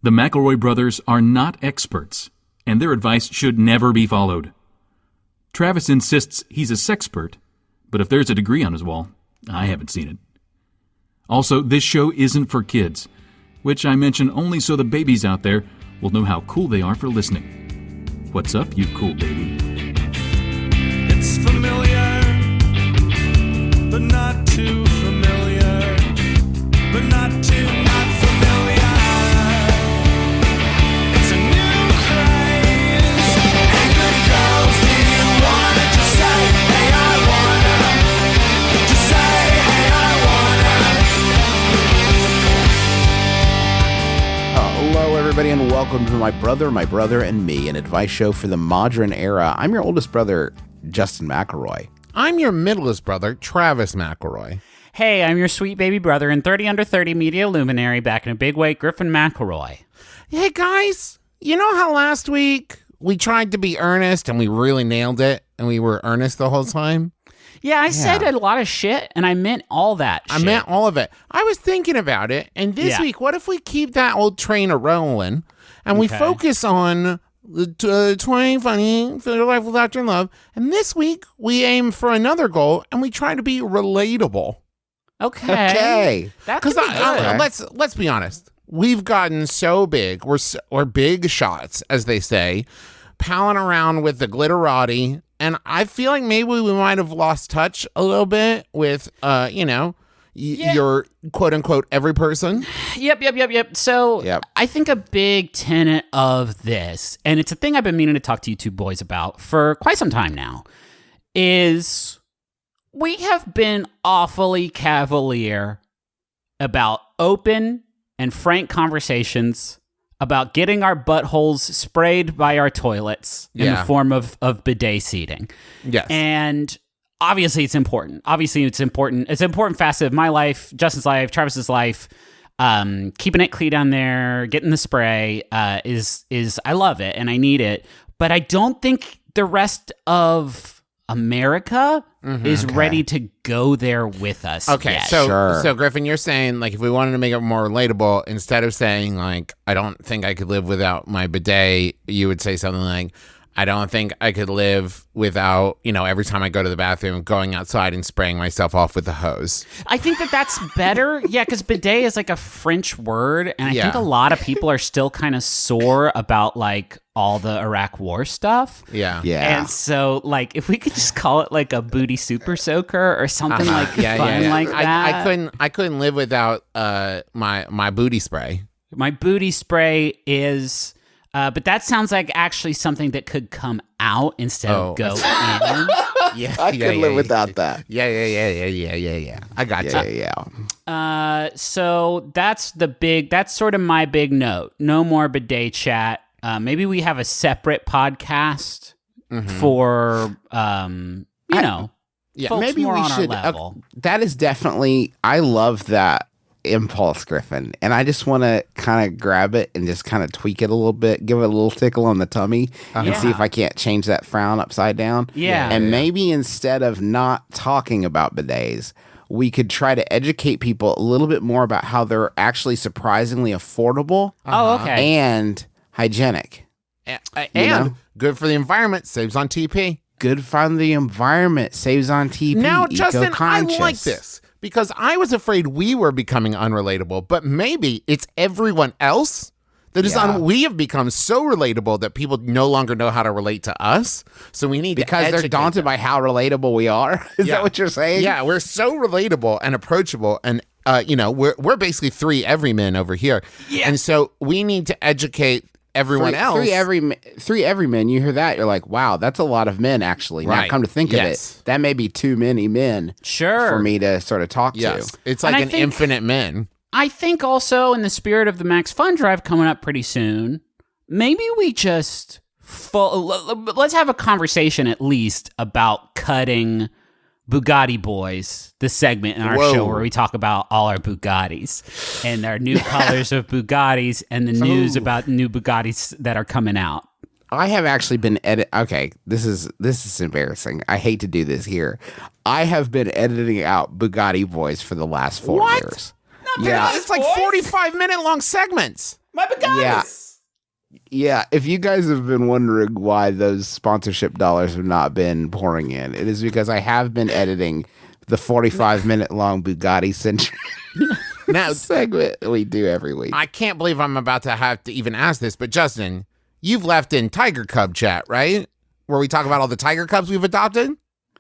The McElroy brothers are not experts, and their advice should never be followed. Travis insists he's a sexpert, but if there's a degree on his wall, I haven't seen it. Also, this show isn't for kids, which I mention only so the babies out there will know how cool they are for listening. What's up, you cool baby? It's familiar, but not too familiar, but not too not familiar. It's a new craze. Hey, good girls, do you wanna just say, hey, I wanna? Just say, hey, I wanna. Hello, everybody, and welcome to My Brother, and Me, an advice show for the modern era. I'm your oldest brother, Justin McElroy. I'm your middlest brother, Travis McElroy. Hey, I'm your sweet baby brother and 30 under 30 media luminary back in a big way, Griffin McElroy. Hey, guys, you know how last week we tried to be earnest and we really nailed it and we were earnest the whole time? Yeah, I said a lot of shit and I meant all that shit. I meant all of it. I was thinking about it, and this week, what if we keep that old train a-rolling and we focus on the 20 funny, fill your life with laughter and love, and this week we aim for another goal and we try to be relatable. Okay. That could be good. Let's be honest. We've gotten so big. We're big shots, as they say, palling around with the glitterati, and I feel like maybe we might have lost touch a little bit with, your quote-unquote every person. Yep. So I think a big tenet of this, and it's a thing I've been meaning to talk to you two boys about for quite some time now, is we have been awfully cavalier about open and frank conversations about getting our buttholes sprayed by our toilets in the form of bidet seating. Yes. And obviously it's important. It's an important facet of my life, Justin's life, Travis's life. Keeping it clean down there, getting the spray is I love it and I need it. But I don't think the rest of America is ready to go there with us. Okay, yet. so Griffin, you're saying, like, if we wanted to make it more relatable, instead of saying, like, I don't think I could live without my bidet, you would say something like, I don't think I could live without, every time I go to the bathroom, going outside and spraying myself off with the hose. I think that's better. Yeah, because bidet is like a French word, and I think a lot of people are still kind of sore about, like, all the Iraq war stuff. Yeah. And so, like, if we could just call it, like, a booty super soaker or something like fun like that. I couldn't live without my booty spray. My booty spray is... but that sounds like actually something that could come out instead of go in. I could live without that. Yeah. I got you. Yeah. So that's sort of my big note. No more bidet chat. Maybe we have a separate podcast for, folks maybe more we on should. our level. That is definitely, I love that impulse, Griffin, and I just want to kind of grab it and just kind of tweak it a little bit, give it a little tickle on the tummy, and see if I can't change that frown upside down. Maybe instead of not talking about bidets, we could try to educate people a little bit more about how they're actually surprisingly affordable. And hygienic, and good for the environment, saves on TP. Good for the environment, saves on TP. Now, Justin, I like this, because I was afraid we were becoming unrelatable, but maybe it's everyone else that is we have become so relatable that people no longer know how to relate to us. So we need because they're daunted by how relatable we are. Is that what you're saying? Yeah, we're so relatable and approachable, and we're basically three everymen over here. Yeah. And so we need to educate everyone else. Three everymen. You hear that, you're like, wow, that's a lot of men, actually. Now, come to think of it, that may be too many men for me to sort of talk to. It's like infinite men. I think also, in the spirit of the Max Fun Drive coming up pretty soon, maybe we just let's have a conversation at least about cutting Bugatti Boys, the segment in our show where we talk about all our Bugattis and our new colors of Bugattis and the news about new Bugattis that are coming out. I have actually been okay, this is embarrassing. I hate to do this here. I have been editing out Bugatti Boys for the last 4 years. Yeah, it's like 45-minute long segments. My Bugattis. Yeah, if you guys have been wondering why those sponsorship dollars have not been pouring in, it is because I have been editing the 45-minute long Bugatti centric Now, segment we do every week. I can't believe I'm about to have to even ask this, but Justin, you've left in Tiger Cub chat, right? Where we talk about all the Tiger Cubs we've adopted?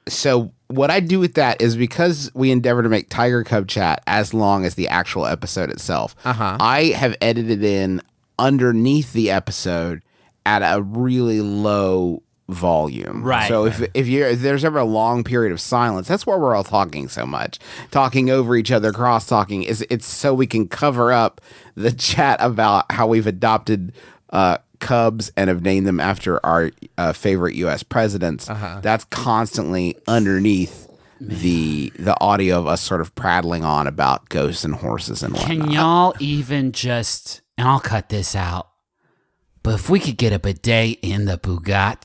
So what I do with that is because we endeavor to make Tiger Cub chat as long as the actual episode itself, I have edited in underneath the episode at a really low volume. Right. So if there's ever a long period of silence, that's why we're all talking so much, talking over each other, cross talking. It's so we can cover up the chat about how we've adopted cubs and have named them after our favorite U.S. presidents. That's constantly underneath the audio of us sort of prattling on about ghosts and horses and whatnot. Can y'all even just, and I'll cut this out, but if we could get a bidet in the Bugatti.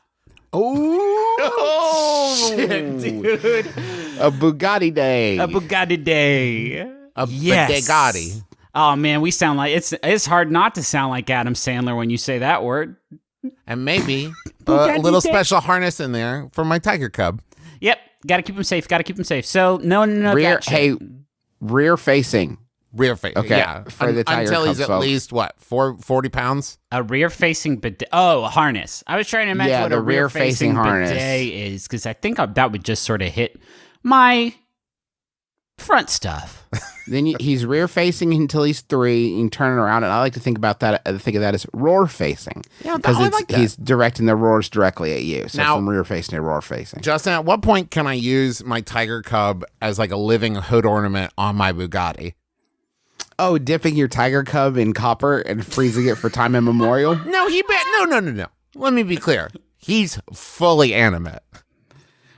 Oh, Shit, dude. a Bugatti day. A Bugatti day. A Yes. Bugatti. Oh man, we sound like it's hard not to sound like Adam Sandler when you say that word. And maybe a Bugatti little day. special harness in there for my Tiger Cub. Yep, gotta keep him safe. Gotta keep him safe. So no, gotcha. Rear facing. Rear face. Okay, Yeah. for the Tiger Until he's Cub at folks. least, 40 pounds? A rear-facing bidet. Oh, a harness. I was trying to imagine Yeah, what the a rear-facing harness. bidet is, because I think that would just sort of hit my front stuff. Then he's rear facing until he's 3. You can turn it around, and I like to think about that. Think of that as roar facing. Yeah, because I like that. he's directing the roars directly at you. So Now- from rear facing to roar facing. Justin, at what point can I use my Tiger Cub as like a living hood ornament on my Bugatti? Oh, dipping your Tiger Cub in copper and freezing it for time immemorial. No, no. Let me be clear. He's fully animate.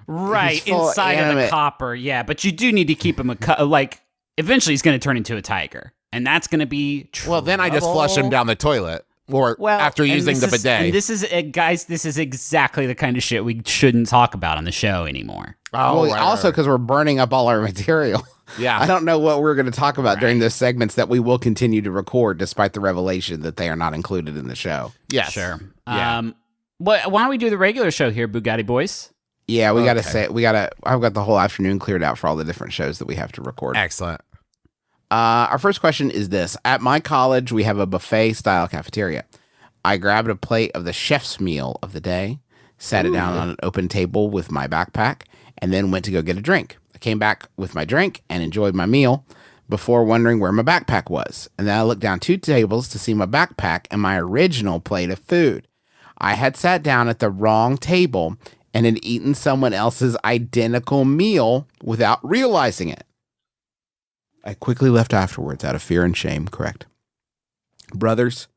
Right, full inside of the animate. copper. Yeah, but you do need to keep him like, eventually he's going to turn into a tiger. And that's going to be trouble. Well, then I just flush him down the toilet. Or after and using the this is- bidet. And this is, guys, this is exactly the kind of shit we shouldn't talk about on the show anymore. Oh, well, right, also right. because we're burning up all our material. Yeah. I don't know what we're going to talk about during those segments that we will continue to record, despite the revelation that they are not included in the show. Yes. Sure. Yeah. Why don't we do the regular show here, Bugatti boys? Yeah, we got to I've got the whole afternoon cleared out for all the different shows that we have to record. Excellent. Our first question is this. At my college, we have a buffet-style cafeteria. I grabbed a plate of the chef's meal of the day, sat it down on an open table with my backpack, and then went to go get a drink. I came back with my drink and enjoyed my meal before wondering where my backpack was. And then I looked down 2 tables to see my backpack and my original plate of food. I had sat down at the wrong table and had eaten someone else's identical meal without realizing it. I quickly left afterwards out of fear and shame, correct? Brothers,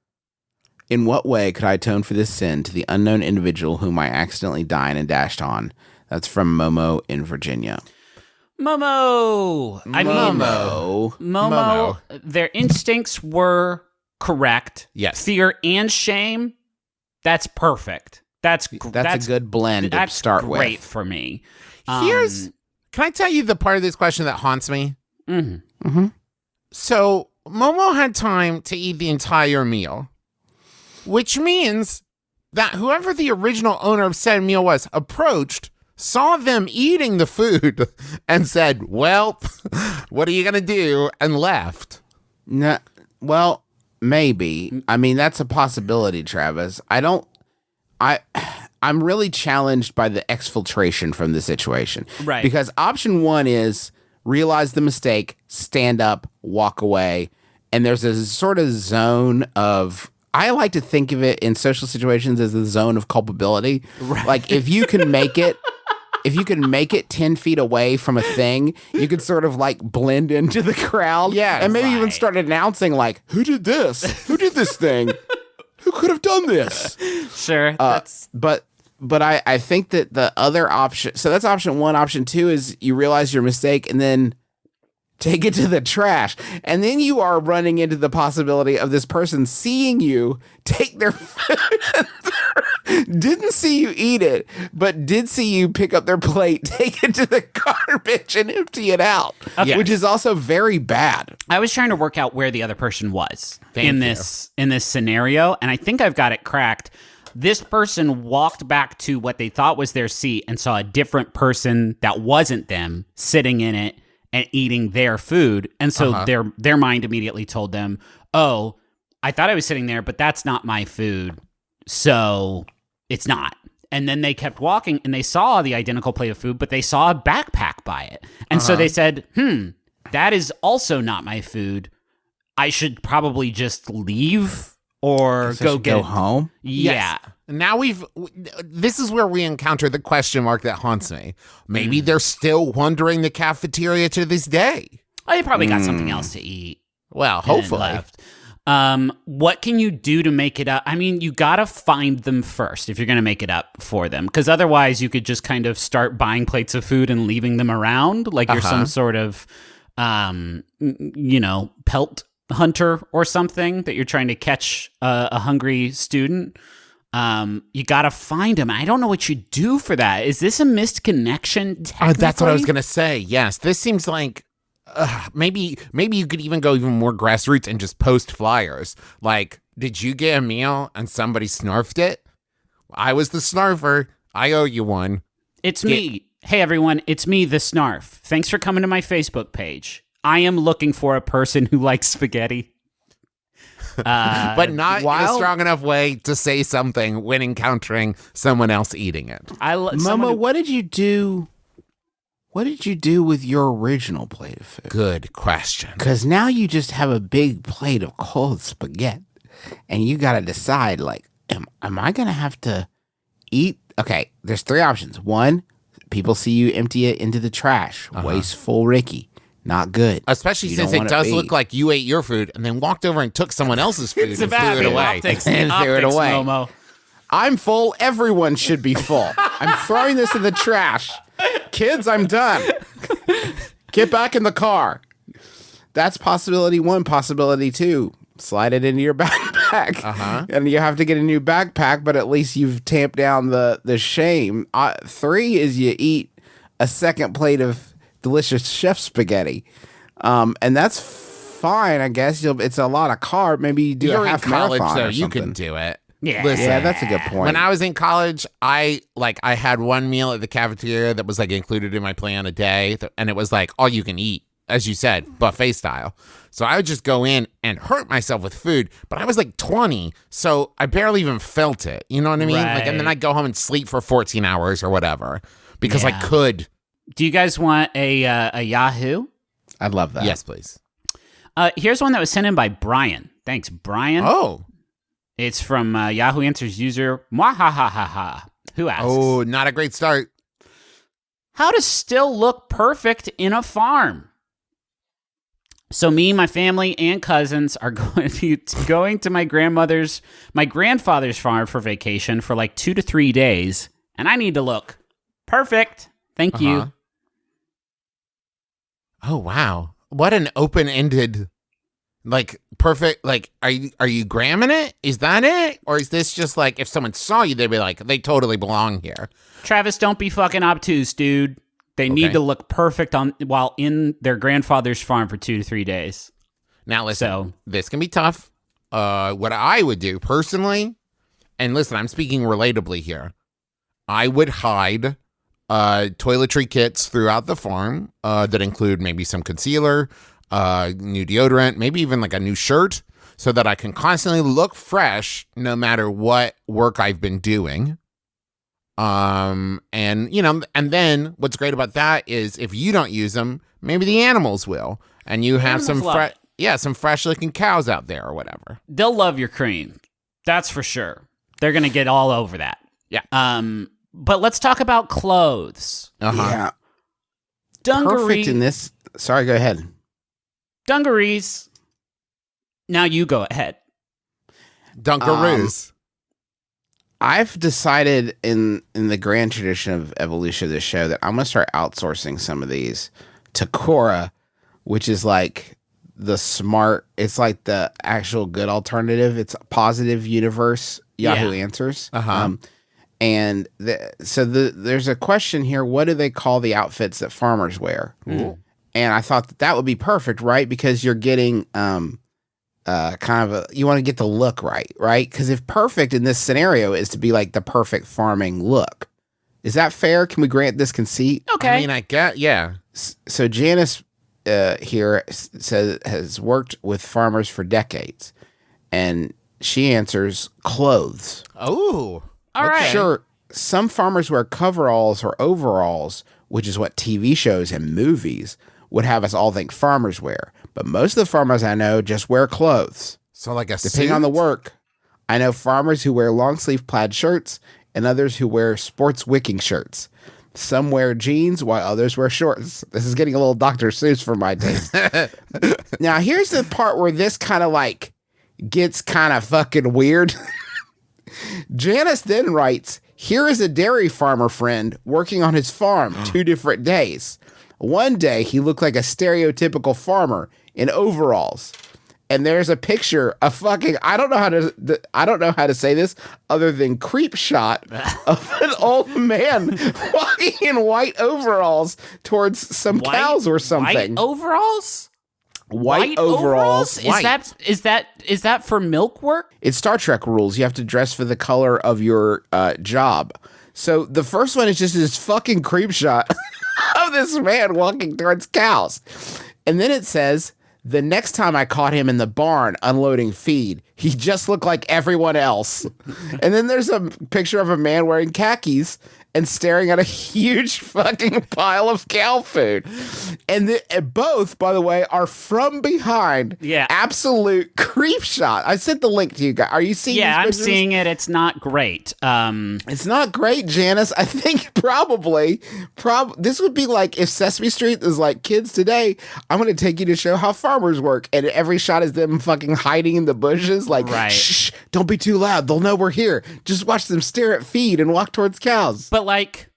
in what way could I atone for this sin to the unknown individual whom I accidentally dined and dashed on? That's from Momo in Virginia. Momo! I mean, Momo, their instincts were correct. Yes. Fear and shame, that's perfect. That's a good blend to start with. That's great for me. Can I tell you the part of this question that haunts me? So Momo had time to eat the entire meal, which means that whoever the original owner of said meal was approached, saw them eating the food, and said, well, what are you going to do? And left. No, well, maybe. I mean, that's a possibility, Travis. I'm really challenged by the exfiltration from the situation. Right. Because option 1 is realize the mistake, stand up, walk away. And there's a sort of zone of, I like to think of it in social situations as the zone of culpability. Right. Like if you can make it, 10 feet away from a thing, you could sort of like blend into the crowd. Yeah. And maybe even start announcing like, who did this? Who did this thing? Who could have done this? Sure. But I think that the other option, so that's option 1. Option 2 is you realize your mistake and then take it to the trash. And then you are running into the possibility of this person seeing you take their food didn't see you eat it, but did see you pick up their plate, take it to the garbage, and empty it out, which is also very bad. I was trying to work out where the other person was in you. this scenario, and I think I've got it cracked. This person walked back to what they thought was their seat and saw a different person that wasn't them sitting in it and eating their food, and so their mind immediately told them, "Oh, I thought I was sitting there, but that's not my food, so it's not." And then they kept walking, and they saw the identical plate of food, but they saw a backpack by it, and so they said, that is also not my food. I should probably just leave or go home. Yeah. Yes. Now this is where we encounter the question mark that haunts me. Maybe they're still wandering the cafeteria to this day. Oh, they probably got something else to eat. Well, and then hopefully. left. What can you do to make it up? I mean, you gotta find them first if you're gonna make it up for them, because otherwise you could just kind of start buying plates of food and leaving them around like you're some sort of, pelt hunter or something that you're trying to catch a hungry student. You gotta find him. I don't know what you do for that. Is this a missed connection? That's what I was gonna say. Yes, this seems like maybe you could even go even more grassroots and just post flyers. Like, did you get a meal and somebody snarfed it? I was the snarfer. I owe you one. It's me. Hey everyone, it's me, the Snarf. Thanks for coming to my Facebook page. I am looking for a person who likes spaghetti. But not in a strong enough way to say something when encountering someone else eating it. Momo, what did you do? What did you do with your original plate of food? Good question. Because now you just have a big plate of cold spaghetti, and you got to decide, like, am I going to have to eat? Okay, there's three options. One, people see you empty it into the trash. Wasteful Ricky. Not good. Especially since it does look like you ate your food and then walked over and took someone else's food and threw it away. And threw it away. Momo. I'm full. Everyone should be full. I'm throwing this in the trash. Kids, I'm done. Get back in the car. That's possibility one. Possibility two, slide it into your backpack. And you have to get a new backpack, but at least you've tamped down the shame. Three is you eat a second plate of delicious chef spaghetti, and that's fine, I guess. It's a lot of carb. Maybe you do a half college, marathon so or you something. can do it. Yeah. Listen, Yeah, that's a good point. when I was in college, I had one meal at the cafeteria that was like included in my plan a day, and it was like all you can eat, as you said, buffet style. So I would just go in and hurt myself with food, but I was like 20, so I barely even felt it. You know what I mean? Right. Like, and then I'd go home and sleep for 14 hours or whatever because I could. Do you guys want a Yahoo? I'd love that. Yes, please. Here's one that was sent in by Brian. Thanks, Brian. Oh. It's from Yahoo Answers user Mwahahaha, who asks, Oh, not a great start. how to still look perfect in a farm? So me, my family, and cousins are going to be going to my grandfather's farm for vacation for like 2 to 3 days, and I need to look perfect. Thank you. Oh, wow. What an open-ended, like, perfect, like, are you gramming it? Is that it? Or is this just like, if someone saw you, they'd be like, they totally belong here. Travis, don't be fucking obtuse, dude. They need to look perfect while in their grandfather's farm for 2 to 3 days. Now, listen, this can be tough. What I would do personally, and listen, I'm speaking relatably here, I would hide toiletry kits throughout the farm that include maybe some concealer, new deodorant, maybe even like a new shirt, so that I can constantly look fresh no matter what work I've been doing. And then what's great about that is if you don't use them, maybe the animals will, and you have some fresh looking cows out there or whatever. They'll love your cream. That's for sure. They're going to get all over that. Yeah. But let's talk about clothes. Yeah. Dungarees. Perfect in this. Sorry, go ahead. Dungarees. Now you go ahead. Dunkaroos. I've decided in the grand tradition of evolution of the show that I'm going to start outsourcing some of these to Quora, which is like the smart, it's like the actual good alternative. It's a positive universe Yahoo Answers. And there's a question here. What do they call the outfits that farmers wear? And I thought that would be perfect, right? Because you're getting you want to get the look right? Because if perfect in this scenario is to be like the perfect farming look. Is that fair? Can we grant this conceit? Okay. I mean, I get, yeah. So Janice here says has worked with farmers for decades, and she answers clothes. Oh, All right. Sure, some farmers wear coveralls or overalls, which is what TV shows and movies would have us all think farmers wear. But most of the farmers I know just wear clothes. So like a Depending on the work, I know farmers who wear long sleeve plaid shirts and others who wear sports wicking shirts. Some wear jeans while others wear shorts. This is getting a little Dr. Seuss for my taste. Now, here's the part where this kind of like gets kind of fucking weird. Janice then writes, here is a dairy farmer friend working on his farm 2 different days. One day, he looked like a stereotypical farmer in overalls. And there's a picture of fucking, I don't know how to say this other than creep shot of an old man walking in white overalls towards some cows or something. White overalls? White overalls. White. Is that for milk work? It's Star Trek rules. You have to dress for the color of your job. So the first one is just this fucking creep shot of this man walking towards cows. And then it says, the next time I caught him in the barn unloading feed, he just looked like everyone else. And then there's a picture of a man wearing khakis and staring at a huge fucking pile of cow food. And both, by the way, are from behind. Yeah. Absolute creep shot. I sent the link to you guys. Are you seeing Yeah, these I'm pictures? seeing it. It's not great. It's not great, Janice. I think probably this would be like if Sesame Street is like, kids today, I'm going to take you to show how farmers work. And every shot is them fucking hiding in the bushes. Like, Right. shh, don't be too loud. They'll know we're here. Just watch them stare at feed and walk towards cows. But like,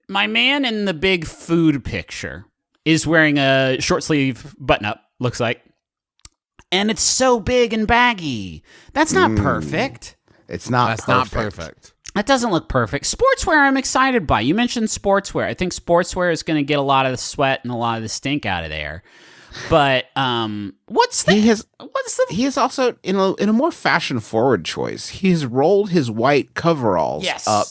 my man in the big food picture is wearing a short sleeve button up, looks like. And it's so big and baggy. That's not perfect. It's not That's perfect. not perfect. That doesn't look perfect. Sportswear, I'm excited by. You mentioned sportswear. I think sportswear is going to get a lot of the sweat and a lot of the stink out of there. But He is also in a more fashion forward choice. He's rolled his white coveralls up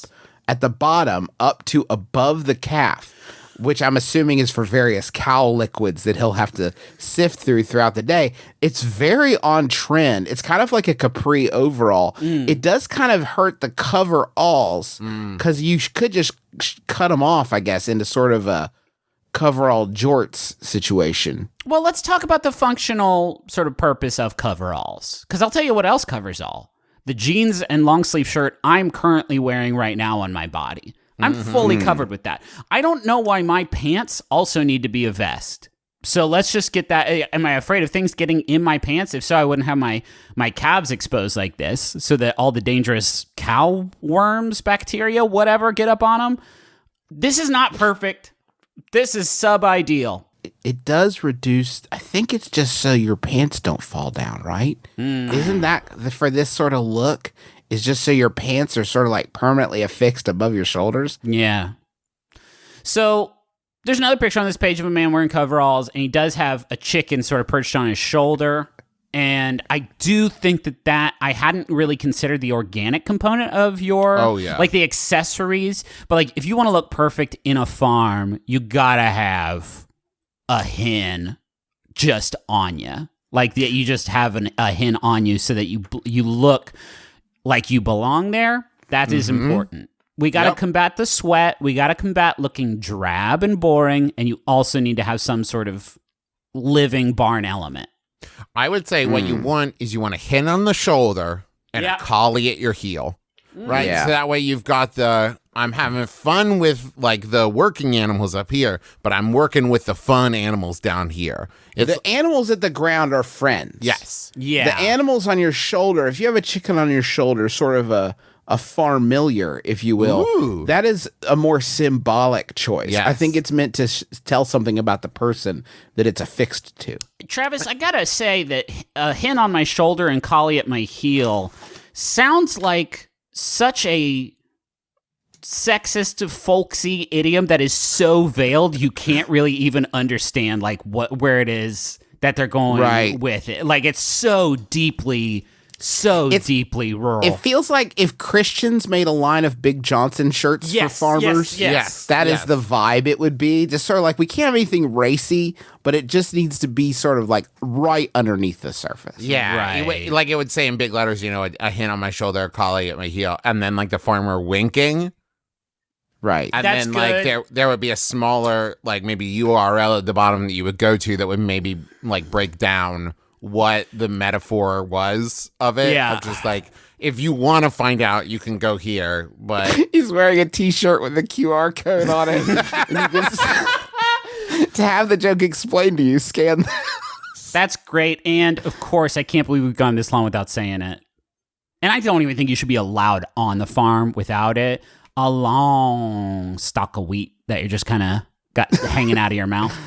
at the bottom up to above the calf, which I'm assuming is for various cow liquids that he'll have to sift throughout the day. It's very on trend. It's kind of like a capri overall. It does kind of hurt the coveralls because you could just cut them off, I guess, into sort of a coverall jorts situation. Well, let's talk about the functional sort of purpose of coveralls. Because I'll tell you what else covers all. The jeans and long sleeve shirt I'm currently wearing right now on my body. I'm fully covered with that. I don't know why my pants also need to be a vest. So let's just get that. Am I afraid of things getting in my pants? If so, I wouldn't have my calves exposed like this so that all the dangerous cow worms, bacteria, whatever, get up on them. This is not perfect. This is sub-ideal. It does reduce, I think it's just so your pants don't fall down, right? Isn't that for this sort of look? Is just so your pants are sort of like permanently affixed above your shoulders? Yeah. So there's another picture on this page of a man wearing coveralls, and he does have a chicken sort of perched on his shoulder. And I do think that I hadn't really considered the organic component of your, like the accessories. But like, if you want to look perfect in a farm, you gotta have a hen just on you. Like you just have a hen on you so that you look like you belong there. That is important. We got to combat the sweat. We got to combat looking drab and boring. And you also need to have some sort of living barn element. I would say what you want is you want a hen on the shoulder and a collie at your heel, right? Yeah. So that way you've got I'm having fun with like the working animals up here, but I'm working with the fun animals down here. The animals at the ground are friends. Yes. Yeah. The animals on your shoulder, if you have a chicken on your shoulder, sort of a farmiliar, if you will, that is a more symbolic choice. Yes. I think it's meant to tell something about the person that it's affixed to. Travis, I gotta say that a hen on my shoulder and collie at my heel sounds like such a sexist, folksy idiom that is so veiled you can't really even understand like where it is that they're going with it. Like it's so deeply rural. It feels like if Christians made a line of Big Johnson shirts for farmers, that is the vibe it would be. Just sort of like, we can't have anything racy, but it just needs to be sort of like right underneath the surface. Yeah, like it would say in big letters, you know, a hand on my shoulder, a collie at my heel, and then like the farmer winking. Right. And That's then good. like there would be a smaller like maybe URL at the bottom that you would go to that would maybe like break down what the metaphor was of it. Yeah. Of just like, if you want to find out, you can go here. But He's wearing a t-shirt with a QR code on it. And you just, to have the joke explained to you, scan That's great. And of course, I can't believe we've gone this long without saying it. And I don't even think you should be allowed on the farm without it. A long stalk of wheat that you're just kind of got hanging out of your mouth.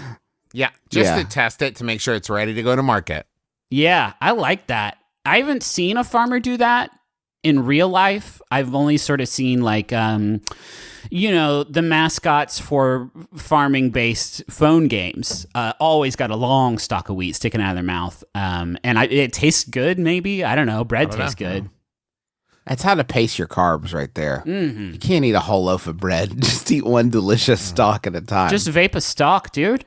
yeah, just to test it to make sure it's ready to go to market. Yeah, I like that. I haven't seen a farmer do that in real life. I've only sort of seen like, you know, the mascots for farming-based phone games always got a long stalk of wheat sticking out of their mouth. And it tastes good, maybe. I don't know. Bread tastes good. That's how to pace your carbs right there. Mm-hmm. You can't eat a whole loaf of bread. Just eat one delicious stalk at a time. Just vape a stalk, dude.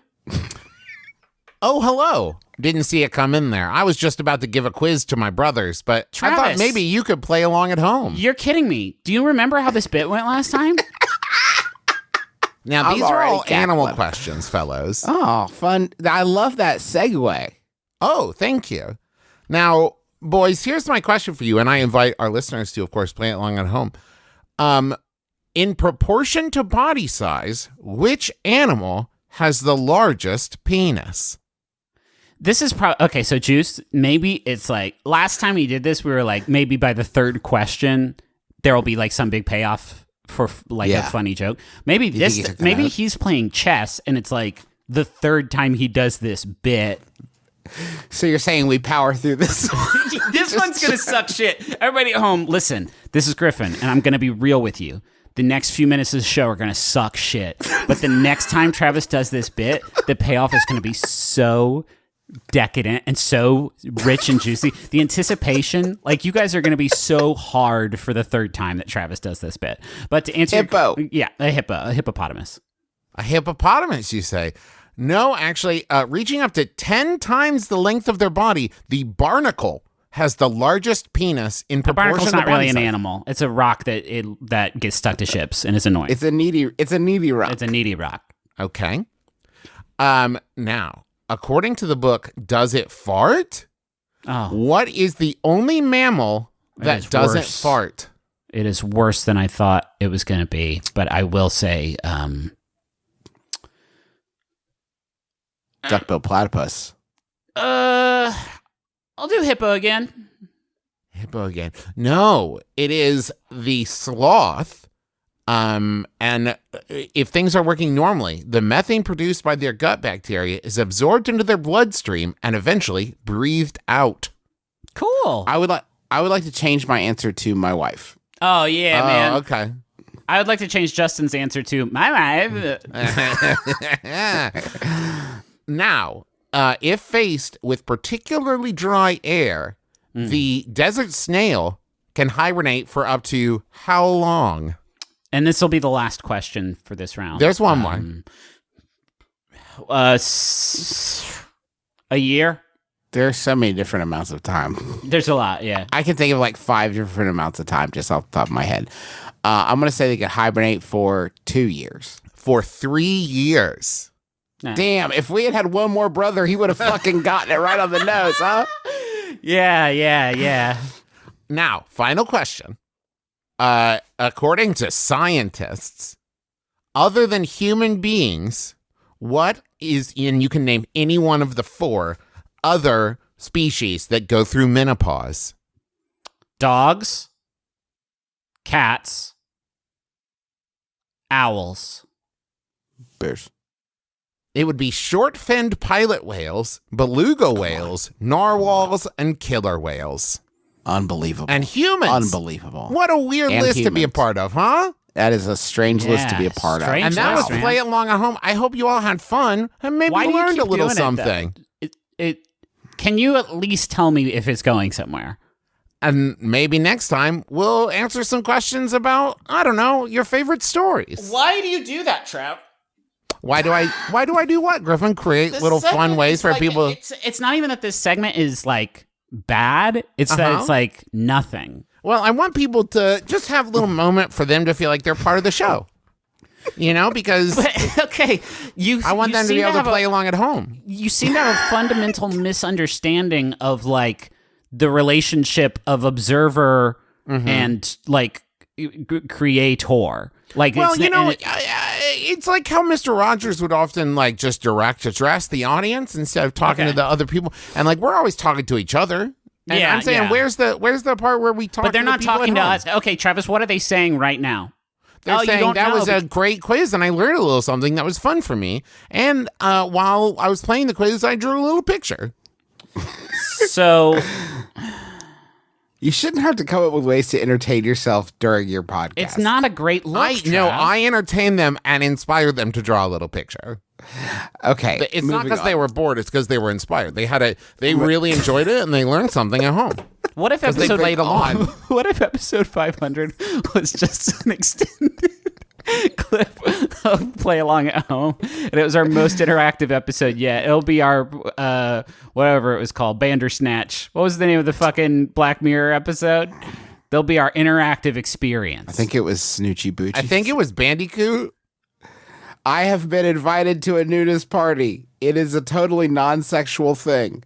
Oh, hello. Didn't see it come in there. I was just about to give a quiz to my brothers, but I thought Travis. maybe you could play along at home. You're kidding me. Do you remember how this bit went last time? Now, these I'm are all already animal cackling. questions, fellows. Oh, fun. I love that segue. Oh, thank you. Now, boys, here's my question for you, and I invite our listeners to, of course, play it along at home. In proportion to body size, which animal has the largest penis? This is probably okay. So, Juice, maybe it's like last time we did this, we were like, maybe by the third question, there will be like some big payoff for like a funny joke. Maybe maybe he's playing chess, and it's like the third time he does this bit. So you're saying we power through this? This one's gonna suck shit. Everybody at home, listen. This is Griffin, and I'm gonna be real with you. The next few minutes of the show are gonna suck shit. But the next time Travis does this bit, the payoff is gonna be so decadent and so rich and juicy. The anticipation, like you guys are going to be so hard for the third time that Travis does this bit. But to answer Hippo. a hippopotamus. A hippopotamus, you say? No, actually, reaching up to 10 times the length of their body, the barnacle has the largest penis in A proportion barnacle's to not body really an size. animal. It's a rock that gets stuck to ships and is annoying. It's a needy rock. It's a needy rock. Okay. Now, according to the book, Does It Fart? Oh, What is the only mammal That is that doesn't worse. fart? it is worse than I thought it was going to be. But I will say, Duckbill platypus. I'll do hippo again. Hippo again. No, it is the sloth. And if things are working normally, the methane produced by their gut bacteria is absorbed into their bloodstream and eventually breathed out. Cool. I would like to change my answer to my wife. Oh yeah, man. Okay. I would like to change Justin's answer to my wife. Now, if faced with particularly dry air, the desert snail can hibernate for up to how long? And this will be the last question for this round. There's one more. A year? There's so many different amounts of time. There's a lot, yeah. I can think of like 5 different amounts of time just off the top of my head. I'm going to say they could hibernate for 2 years. For 3 years. Damn, if we had one more brother, he would have fucking gotten it right on the nose, huh? Yeah. Now, final question. According to scientists, other than human beings, what is in, you can name any one of the 4 other species that go through menopause? Dogs, cats, owls. Bears. It would be short-finned pilot whales, beluga whales, narwhals, and killer whales. Unbelievable. And humans. Unbelievable. What a weird And list to be a humans. part of, huh? That is a strange list to be a part of. strange And that was list, man. Play Along at Home. I hope you all had fun and maybe Why do you learned a keep little doing it, though? something. Can you at least tell me if it's going somewhere? And maybe next time we'll answer some questions about, I don't know, your favorite stories. Why do you do that, Trev? Why do I do what, Griffin? Create This little fun segment ways is for like- people. It's not even that this segment is like bad. It's that it's like nothing. Well, I want people to just have a little moment for them to feel like they're part of the show. You know, because Okay, I want them to be able to play along at home. You seem to have a fundamental misunderstanding of like the relationship of observer and like creator. Like, Well, it's, you know, and it's like how Mr. Rogers would often like just direct address the audience instead of talking to the other people. And like we're always talking to each other. And Yeah, I'm saying, yeah. where's the part where we talk? but they're to the not people talking at to home? us. Okay, Travis, what are they saying right now? They're you saying don't that know was a great quiz, and I learned a little something that was fun for me. And while I was playing the quiz, I drew a little picture. So You shouldn't have to come up with ways to entertain yourself during your podcast. it's not a great look. I entertained them and inspired them to draw a little picture. Okay. It's not moving because they on. were bored; it's because they were inspired. They really enjoyed it, and they learned something at home. What if They episode played along. What if episode 500 was just an extended clip of Play Along at Home, and it was our most interactive episode yet? It'll be our whatever it was called, Bandersnatch. What was the name of the fucking Black Mirror episode? They'll be our interactive experience. I think it was Snoochie Boochie. I think it was Bandicoot. I have been invited to a nudist party. It is a totally non-sexual thing.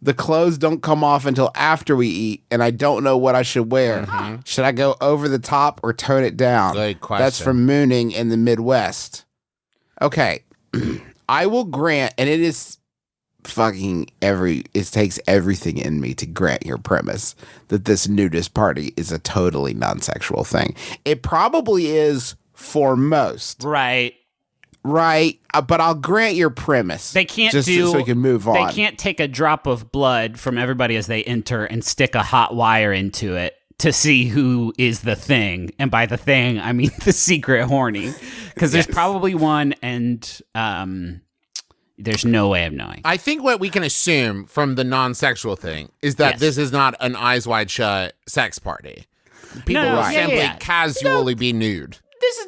The clothes don't come off until after we eat, and I don't know what I should wear. Should I go over the top or tone it down? Good question. That's from Mooning in the Midwest. Okay. I will grant, and it is it takes everything in me to grant your premise that this nudist party is a totally non-sexual thing. It probably is for most. right. Right, but I'll grant your premise. They can't just do. so we can move on. They can't take a drop of blood from everybody as they enter and stick a hot wire into it to see who is the thing. And by the thing, I mean the secret horny, because there's probably one, and there's no way of knowing. I think what we can assume from the non-sexual thing is that Yes. this is not an eyes wide shut sex party. People No, will yeah, simply yeah. casually be nude.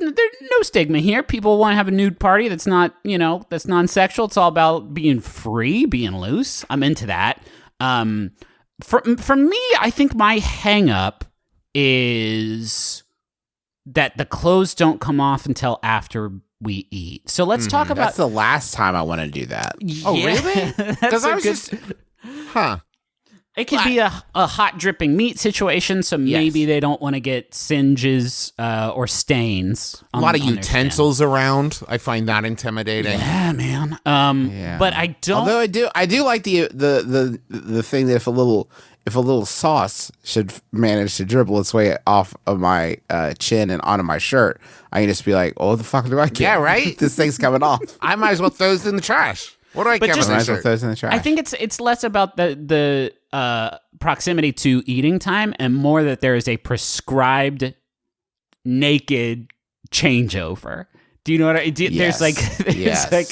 There's no stigma here. People want to have a nude party that's not, that's non-sexual. It's all about being free, being loose. I'm into that. For me, I think my hang-up is that the clothes don't come off until after we eat. So let's talk about. That's the last time I want to do that. Oh, Yeah, really? that's Because a I was good. just, huh? It could be a hot dripping meat situation, so maybe they don't want to get singes or stains. A lot of on their utensils around. I find that intimidating. skin. Yeah, man. But I don't. Although I do like the thing that if a little sauce should manage to dribble its way off of my chin and onto my shirt, I can just be like, "Oh, the fuck do I get? Yeah, right? This thing's coming off." I might as well throw this in the trash. What do I care just- Might about as well this throw shirt? this in the trash. I think it's less about the proximity to eating time and more that there is a prescribed naked changeover. Do you know what I do? Yes. There's Yes. like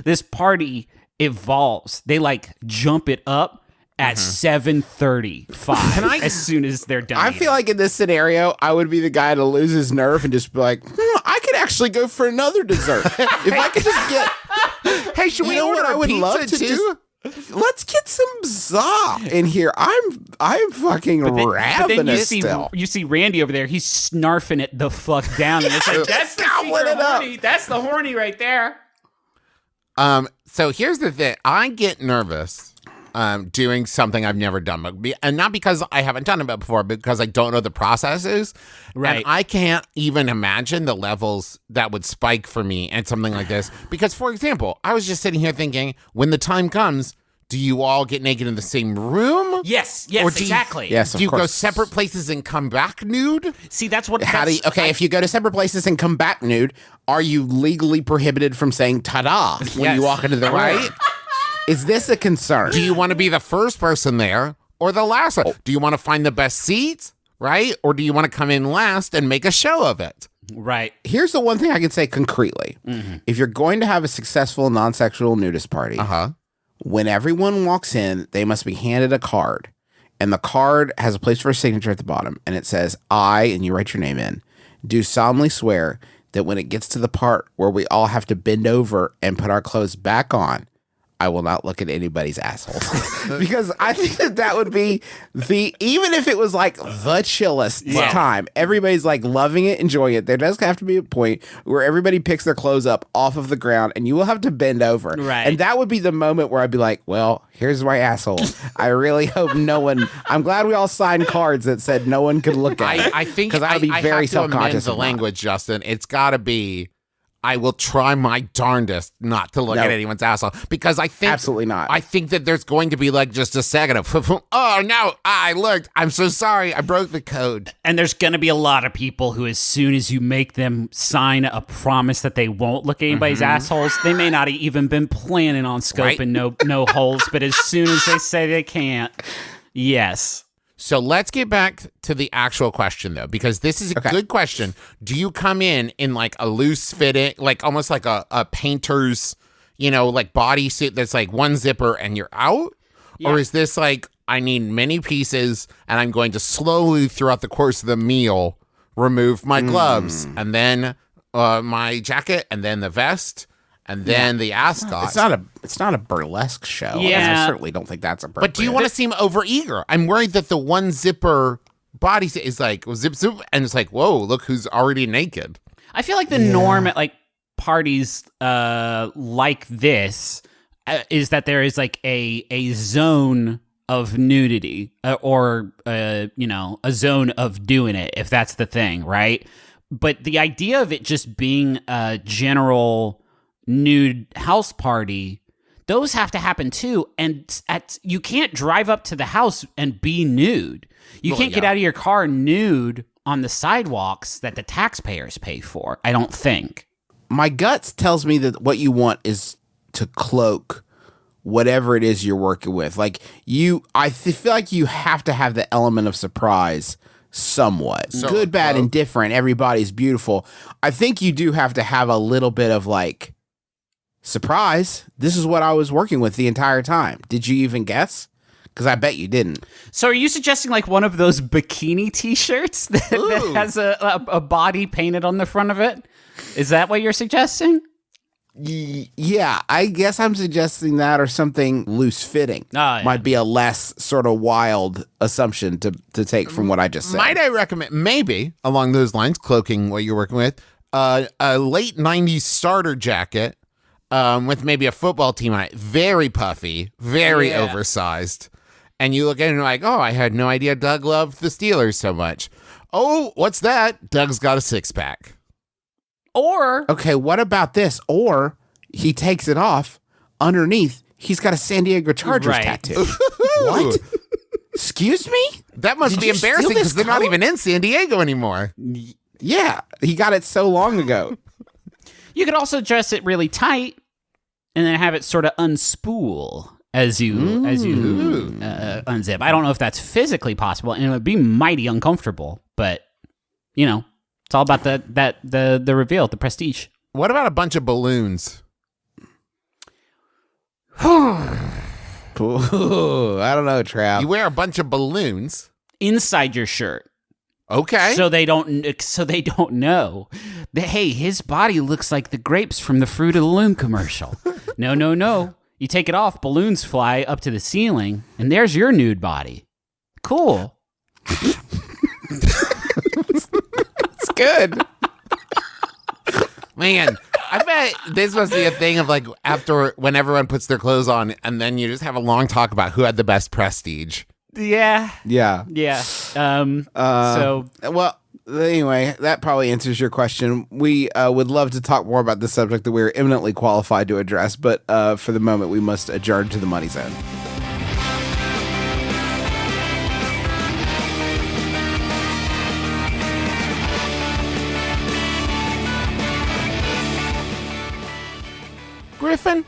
this party evolves. They like jump it up at 7:35 as soon as they're done. I eating. feel like in this scenario, I would be the guy to lose his nerve and just be like, I could actually go for another dessert. If I could just get, Hey, should we you know order what I would pizza love to too? let's get some za in here. I'm fucking But then ravenous still. you see Randy over there. He's snarfing it the fuck down, and it's like that's the Gobbling secret it up. horny. That's the horny right there. So here's the thing. I get nervous doing something I've never done, and not because I haven't done it before, but because I don't know the processes. Right. And I can't even imagine the levels that would spike for me and something like this. Because, for example, I was just sitting here thinking, when the time comes, do you all get naked in the same room? Yes, Or do you- exactly. Yes, Do of you go course. separate places and come back nude? See, that's what. How do you, okay, if you go to separate places and come back nude, are you legally prohibited from saying ta-da when Yes. you walk into the room? Right? Is this a concern? Do you want to be the first person there or the last one? Do you want to find the best seats, right? Or do you want to come in last and make a show of it? Right. Here's the one thing I can say concretely. If you're going to have a successful non-sexual nudist party, when everyone walks in, they must be handed a card. And the card has a place for a signature at the bottom. And it says, I, and you write your name in, do solemnly swear that when it gets to the part where we all have to bend over and put our clothes back on, I will not look at anybody's asshole. Because I think that would be even if it was like the chillest time, everybody's like loving it, enjoying it. There does have to be a point where everybody picks their clothes up off of the ground and you will have to bend over. Right. And that would be the moment where I'd be like, well, here's my asshole. I really hope no one, I'm glad we all signed cards that said no one could look at it. I think because I would be very have to amend self-conscious. the language, Justin. It's got to be, I will try my darndest not to look at anyone's asshole, because I think absolutely not. I think that there's going to be like just a second of, oh no, I looked. I'm so sorry. I broke the code. And there's going to be a lot of people who, as soon as you make them sign a promise that they won't look at anybody's assholes, they may not have even been planning on scoping no holes, but as soon as they say they can't, yes. So let's get back to the actual question, though, because this is a good question. Do you come in like a loose fitting, like almost like a painter's, like bodysuit that's like one zipper and you're out? Yeah. Or is this like, I need many pieces and I'm going to slowly throughout the course of the meal remove my gloves and then my jacket and then the vest and then the ascot? It's not a burlesque show. Yeah. I certainly don't think that's appropriate. But do you want to seem overeager? I'm worried that the one zipper body is like zip, and it's like, whoa, look who's already naked. I feel like the norm at like parties like this is that there is like a zone of nudity or a zone of doing it, if that's the thing, right? But the idea of it just being a general nude house party, those have to happen too. And you can't drive up to the house and be nude. You can't get out of your car nude on the sidewalks that the taxpayers pay for, I don't think. My guts tells me that what you want is to cloak whatever it is you're working with. Like I feel like you have to have the element of surprise somewhat. So, good, bad, and different. Everybody's beautiful. I think you do have to have a little bit of like, surprise, this is what I was working with the entire time. Did you even guess? Because I bet you didn't. So are you suggesting like one of those bikini t-shirts that has a body painted on the front of it? Is that what you're suggesting? Yeah, I guess I'm suggesting that, or something loose fitting. Might be a less sort of wild assumption to take from what I just said. Might I recommend, maybe along those lines, cloaking what you're working with, a late 90s starter jacket with maybe a football team on it. Very puffy, very oversized. And you look at it and you're like, oh, I had no idea Doug loved the Steelers so much. Oh, what's that? Doug's got a six-pack. Or... Okay, what about this? Or he takes it off. Underneath, he's got a San Diego Chargers tattoo. What? Excuse me? That must be embarrassing because they're not even in San Diego anymore. Yeah, he got it so long ago. You could also dress it really tight and then have it sort of unspool as you unzip. I don't know if that's physically possible, and it would be mighty uncomfortable, but it's all about the reveal, the prestige. What about a bunch of balloons? Ooh, I don't know, Trav. You wear a bunch of balloons inside your shirt. Okay. So they don't know that, hey, his body looks like the grapes from the Fruit of the Loom commercial. No. You take it off, balloons fly up to the ceiling, and there's your nude body. Cool. It's good. Man, I bet this must be a thing of like after when everyone puts their clothes on and then you just have a long talk about who had the best prestige. Yeah. Well, anyway, that probably answers your question. We would love to talk more about this subject that we're eminently qualified to address, but for the moment, we must adjourn to the money zone. Griffin?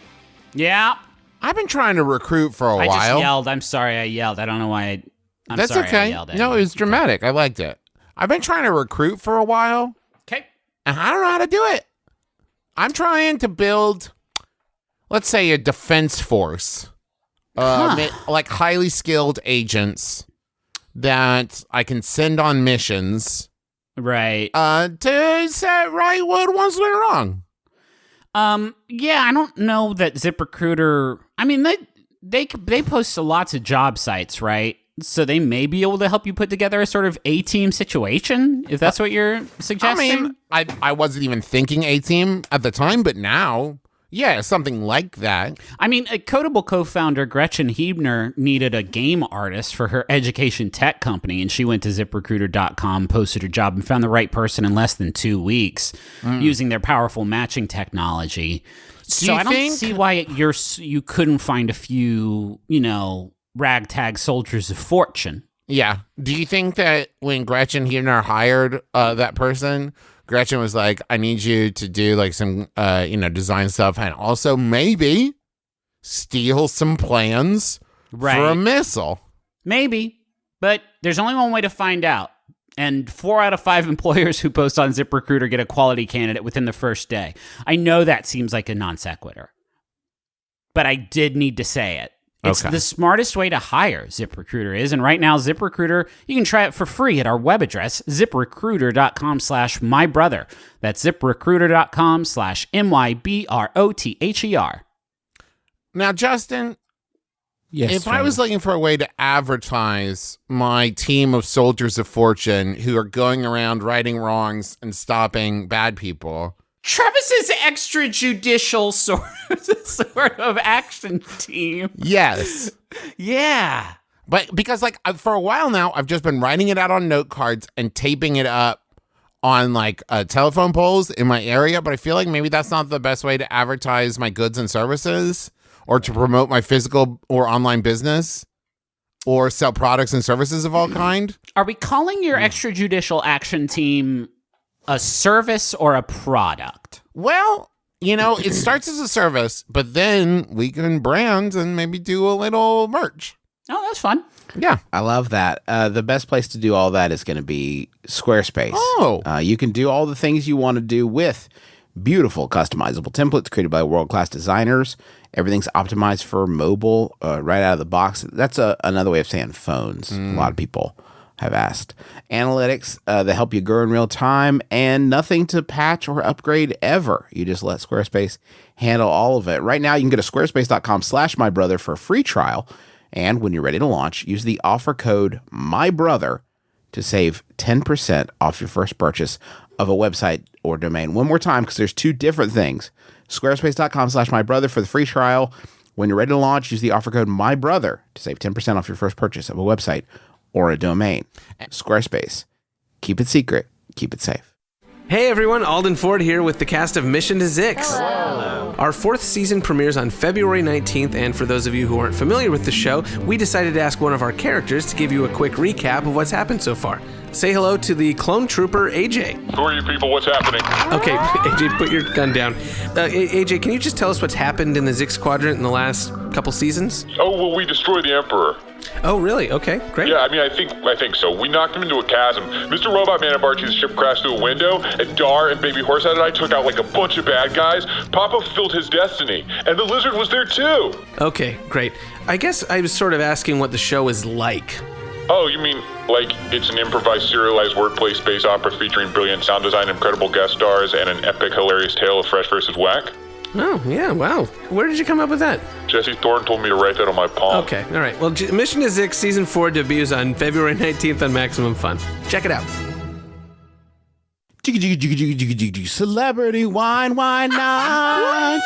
Yeah. I've been trying to recruit for a while. I just yelled. I'm sorry I yelled. I don't know why I'm That's sorry okay. I yelled. No, it was dramatic. I liked it. I've been trying to recruit for a while. Okay. and I don't know how to do it. I'm trying to build, let's say, a defense force, like highly skilled agents that I can send on missions, right? To set right what one's doing wrong. Yeah, I don't know that ZipRecruiter. I mean, they post to lots of job sites, right? So they may be able to help you put together a sort of A-team situation, if that's what you're suggesting. I mean, I wasn't even thinking A-team at the time, but now, yeah, something like that. I mean, a Codable co-founder, Gretchen Hebner, needed a game artist for her education tech company, and she went to ZipRecruiter.com, posted her job, and found the right person in less than 2 weeks using their powerful matching technology. So I don't see why you couldn't find a few, ragtag soldiers of fortune. Yeah. Do you think that when Gretchen Hebner hired that person, Gretchen was like, I need you to do like some, design stuff and also maybe steal some plans for a missile? Maybe, but there's only one way to find out. And 4 out of 5 employers who post on ZipRecruiter get a quality candidate within the first day. I know that seems like a non sequitur, but I did need to say it. It's the smartest way to hire, ZipRecruiter is. And right now, ZipRecruiter, you can try it for free at our web address, ziprecruiter.com/mybrother. That's ziprecruiter.com/mybrother. Now, Justin, if I was looking for a way to advertise my team of soldiers of fortune who are going around righting wrongs and stopping bad people, Travis's extrajudicial sort of action team. Yes. Yeah. But because for a while now, I've just been writing it out on note cards and taping it up on telephone poles in my area. But I feel like maybe that's not the best way to advertise my goods and services or to promote my physical or online business or sell products and services of all kind. Are we calling your extrajudicial action team a service or a product? Well, it starts as a service, but then we can brand and maybe do a little merch. Oh, that's fun. Yeah. I love that. The best place to do all that is going to be Squarespace. Oh. You can do all the things you want to do with beautiful customizable templates created by world-class designers. Everything's optimized for mobile right out of the box. That's another way of saying phones. A lot of people have asked. Analytics that help you grow in real time, and nothing to patch or upgrade ever. You just let Squarespace handle all of it. Right now, you can go to squarespace.com/mybrother for a free trial. And when you're ready to launch, use the offer code MYBROTHER to save 10% off your first purchase of a website or domain. One more time, because there's 2 different things. Squarespace.com/mybrother for the free trial. When you're ready to launch, use the offer code MYBROTHER to save 10% off your first purchase of a website or a domain. Squarespace. Keep it secret. Keep it safe. Hey everyone, Alden Ford here with the cast of Mission to Zix. Hello. Our 4th season premieres on February 19th, and for those of you who aren't familiar with the show, we decided to ask one of our characters to give you a quick recap of what's happened so far. Say hello to the clone trooper, AJ. Who are you people? What's happening? Okay, AJ, put your gun down. AJ, can you just tell us what's happened in the Zix Quadrant in the last couple seasons? Oh, well, we destroyed the Emperor. Oh, really? Okay, great. Yeah, I think so. We knocked him into a chasm. Mr. Robot Man and Barty's ship crashed through a window, and Dar and Baby Horsehead and I took out a bunch of bad guys. Papa fulfilled his destiny, and the lizard was there too. Okay, great. I guess I was sort of asking what the show is like. Oh, you mean it's an improvised, serialized wordplay space opera featuring brilliant sound design, incredible guest stars, and an epic, hilarious tale of fresh versus whack? Oh, yeah, wow. Where did you come up with that? Jesse Thorne told me to write that on my palm. Okay, all right. Well, Mission to Zix Season 4 debuts on February 19th on Maximum Fun. Check it out. Celebrity wine, why not?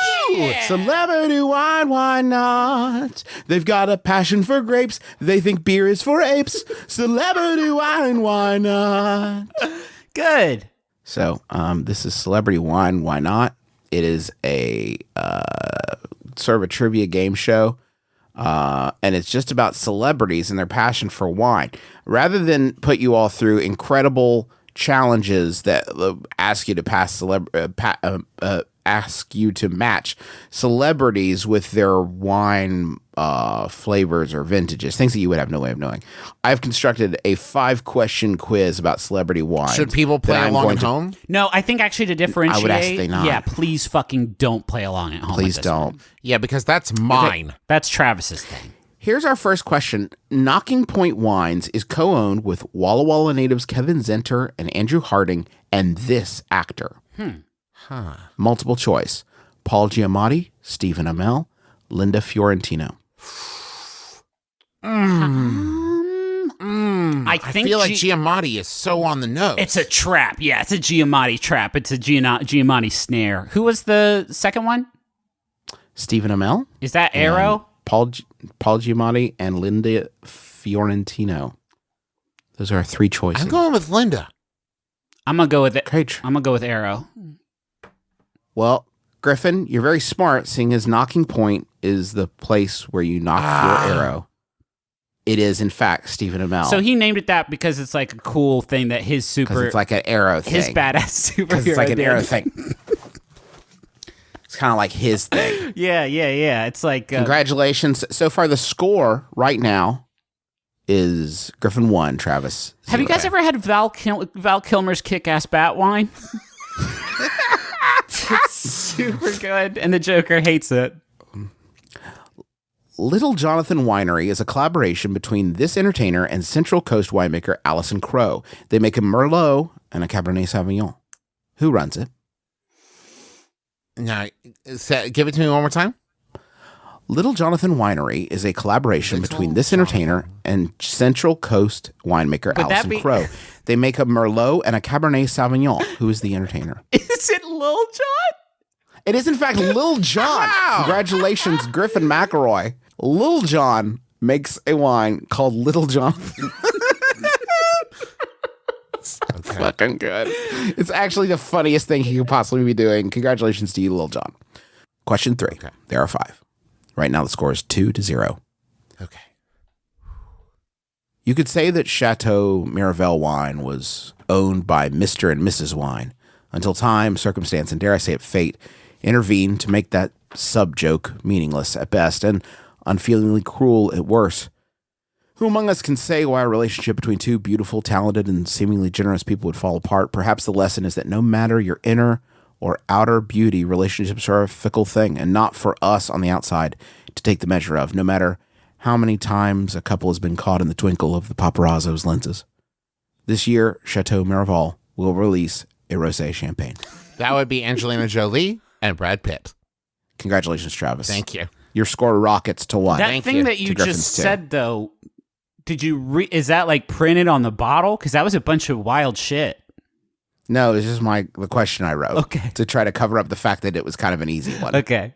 Celebrity wine, why not? They've got a passion for grapes. They think beer is for apes. Celebrity wine, why not? Good. So, this is Celebrity Wine, Why Not? It is a sort of a trivia game show, and it's just about celebrities and their passion for wine. Rather than put you all through incredible challenges that ask you to pass ask you to match celebrities with their wine flavors or vintages, things that you would have no way of knowing. I've constructed a 5-question quiz about celebrity wine. Should people play along at home? No, I think actually to differentiate. I would ask they not. Yeah, please fucking don't play along at home. Please with this don't. one. Yeah, because that's mine. That's Travis's thing. Here's our first question. Knocking Point Wines is co-owned with Walla Walla natives Kevin Zenter and Andrew Harding and this actor. Multiple choice. Paul Giamatti, Stephen Amell, Linda Fiorentino. I think feel like Giamatti is so on the nose. it's a trap. Yeah, it's a Giamatti trap. It's a Giamatti snare. Who was the second one? Stephen Amell. Is that Arrow? Paul Giamatti and Linda Fiorentino. Those are our 3 choices. I'm going with Linda. I'm gonna go with it. Great. I'm gonna go with Arrow. Well, Griffin, you're very smart, seeing as Knocking Point is the place where you knock your arrow. It is, in fact, Stephen Amell. So he named it that because it's like a cool thing that his super, it's like an arrow thing. his badass superhero. It's like an did. arrow thing. It's kind of like his thing. Yeah. It's like Congratulations. So far, the score right now is Griffin 1, Travis 0. Have you guys ever had Val Kilmer's Kickass bat wine? It's super good, and the Joker hates it. Little Jonathan Winery is a collaboration between this entertainer and Central Coast winemaker Allison Crowe. They make a Merlot and a Cabernet Sauvignon. Who runs it? Now, give it to me one more time. Little Jonathan Winery is a collaboration between this entertainer and Central Coast winemaker Allison Crowe. They make a Merlot and a Cabernet Sauvignon. Who is the entertainer? Is it Lil Jon? It is, in fact, Lil Jon. Congratulations, Griffin McElroy. Lil Jon makes a wine called Little Jonathan. Fucking good. It's actually the funniest thing he could possibly be doing. Congratulations to you, Lil Jon. Question 3. Okay. There are 5. Right now, the score is 2-0. Okay. You could say that Chateau Miraval wine was owned by Mr. and Mrs. Wine until time, circumstance, and dare I say it, fate intervened to make that sub-joke meaningless at best and unfeelingly cruel at worst. Who among us can say why a relationship between 2 beautiful, talented, and seemingly generous people would fall apart? Perhaps the lesson is that no matter your inner or outer beauty, relationships are a fickle thing and not for us on the outside to take the measure of, no matter how many times a couple has been caught in the twinkle of the paparazzo's lenses. This year, Chateau Miraval will release a rosé champagne. That would be Angelina Jolie and Brad Pitt. Congratulations, Travis. Thank you. Your score rockets to 1. That thing that you just said, though, did you is that like printed on the bottle? Because that was a bunch of wild shit. No, it's just the question I wrote. Okay. To try to cover up the fact that it was kind of an easy one. Okay.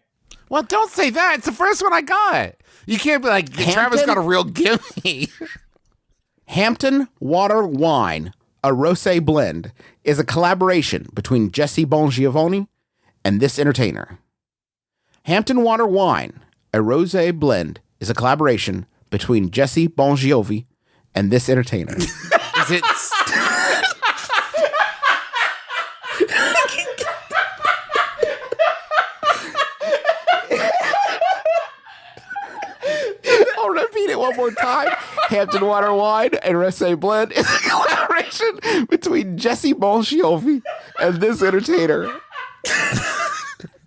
Well, don't say that. It's the first one I got. You can't be like, Travis got a real gimme. Hampton Water Wine, a rosé blend, is a collaboration between Jesse Bongiovanni and this entertainer. Hampton Water Wine, a rosé blend, is a collaboration between Jesse Bongiovi and this entertainer. Is it... I'll repeat it one more time. Hampton Water Wine and Rosé Blend is a collaboration between Jesse Bongiovi and this entertainer.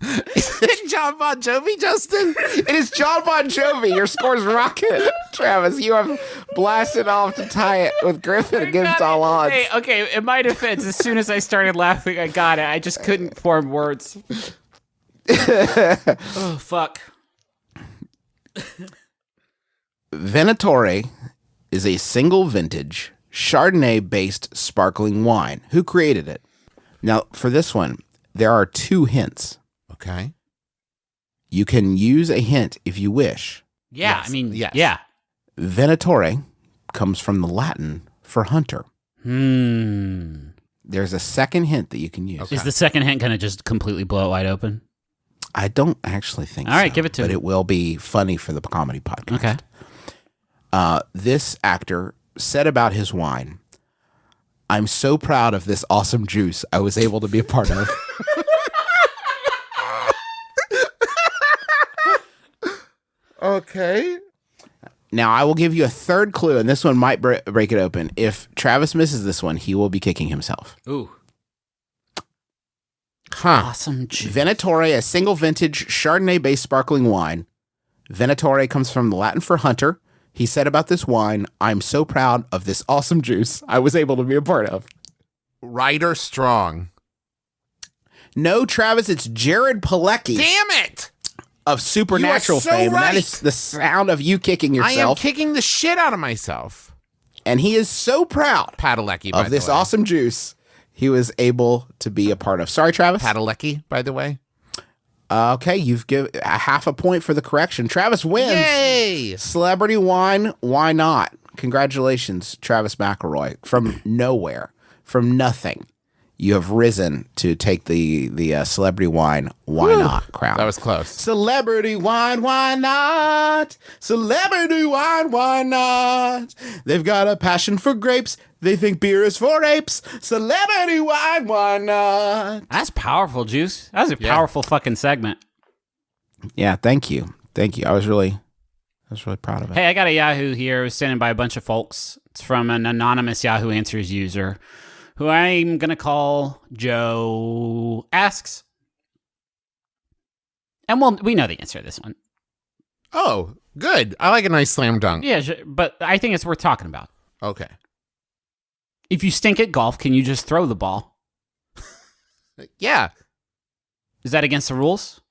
Is it John Bon Jovi, Justin? It is John Bon Jovi. Your score's rocking. Travis, you have blasted off to tie it with Griffin against all odds. Hey, okay, in my defense, as soon as I started laughing, I got it. I just couldn't form words. Oh, fuck. Venatore is a single vintage Chardonnay-based sparkling wine. Who created it? Now, for this one, there are 2 hints. Okay. You can use a hint if you wish. Yeah, Yes. I mean, Yes. yeah. Venatore comes from the Latin for hunter. There's a second hint that you can use. Okay. Is the second hint going to just completely blow it wide open? I don't actually think so. All right, give it to But me. it will be funny for the comedy podcast. Okay. This actor said about his wine, "I'm so proud of this awesome juice I was able to be a part of." Okay. Now, I will give you a third clue, and this one might break it open. If Travis misses this one, he will be kicking himself. Ooh. Huh. Awesome juice. Venatore, a single vintage Chardonnay-based sparkling wine. Venatore comes from the Latin for hunter. He said about this wine, "I'm so proud of this awesome juice I was able to be a part of." Ryder Strong. No, Travis, it's Jared Pilecki Damn it! of Supernatural so fame. And that right. is the sound of you kicking I am yourself. kicking the shit out of myself. And he is so proud Padalecki, by of the this way. awesome juice he was able to be a part of. Sorry, Travis. Padalecki, by the way. Okay, you've given a half a point for the correction. Travis wins. Yay! Celebrity wine, why not? Congratulations, Travis McElroy. From nowhere, from nothing, you have risen to take the celebrity wine, why not crown. That was close. Celebrity wine, why not? Celebrity wine, why not? They've got a passion for grapes. They think beer is for apes. Celebrity wine, why not? That's powerful, Juice. That was a powerful fucking segment. Yeah, thank you. Thank you. I was really proud of it. Hey, I got a Yahoo here. It was sent in by a bunch of folks. It's from an anonymous Yahoo Answers user who I'm going to call Joe Asks. And we know the answer to this one. Oh, good. I like a nice slam dunk. Yeah, but I think it's worth talking about. Okay. If you stink at golf, can you just throw the ball? Yeah. Is that against the rules?